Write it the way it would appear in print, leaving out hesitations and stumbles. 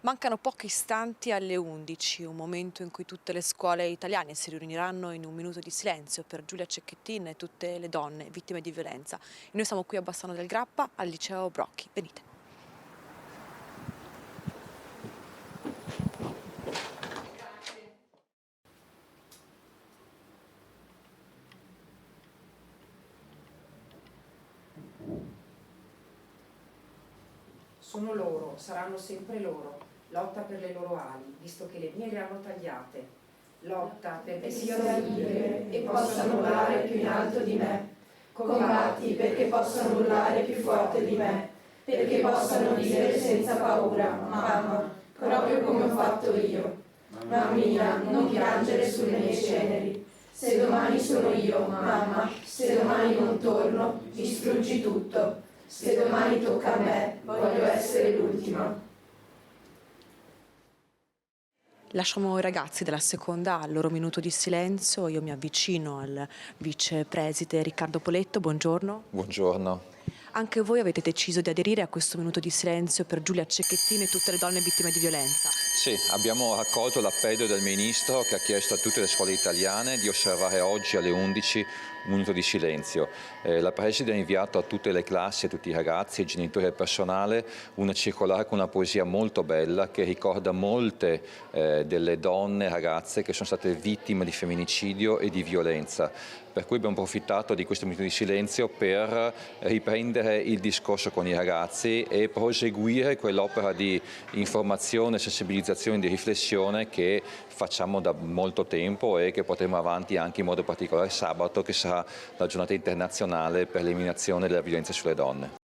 Mancano pochi istanti alle 11, un momento in cui tutte le scuole italiane si riuniranno in un minuto di silenzio per Giulia Cecchettin e tutte le donne vittime di violenza. E noi siamo qui a Bassano del Grappa, al liceo Brocchi. Venite. Sono loro, saranno sempre loro. Lotta per le loro ali, visto che le mie le hanno tagliate. Lotta perché siano libere e possano volare più in alto di me. Combatti perché possano urlare più forte di me. Perché possano dire senza paura, mamma, proprio come ho fatto io. Mammina, non piangere sulle mie ceneri. Se domani sono io, mamma, se domani non torno, distruggi tutto. Se domani tocca a me, voglio essere l'ultima. Lasciamo i ragazzi della seconda al loro minuto di silenzio. Io mi avvicino al vicepreside Riccardo Poletto. Buongiorno. Buongiorno. Anche voi avete deciso di aderire a questo minuto di silenzio per Giulia Cecchettin e tutte le donne vittime di violenza? Sì, abbiamo accolto l'appello del Ministro che ha chiesto a tutte le scuole italiane di osservare oggi alle 11 un minuto di silenzio. La Preside ha inviato a tutte le classi, a tutti i ragazzi, ai genitori e al personale una circolare con una poesia molto bella che ricorda molte delle donne e ragazze che sono state vittime di femminicidio e di violenza. Per cui abbiamo approfittato di questo minuto di silenzio per riprendere il discorso con i ragazzi e proseguire quell'opera di informazione, sensibilizzazione, di riflessione che facciamo da molto tempo e che porteremo avanti anche in modo particolare sabato, che sarà la giornata internazionale per l'eliminazione della violenza sulle donne.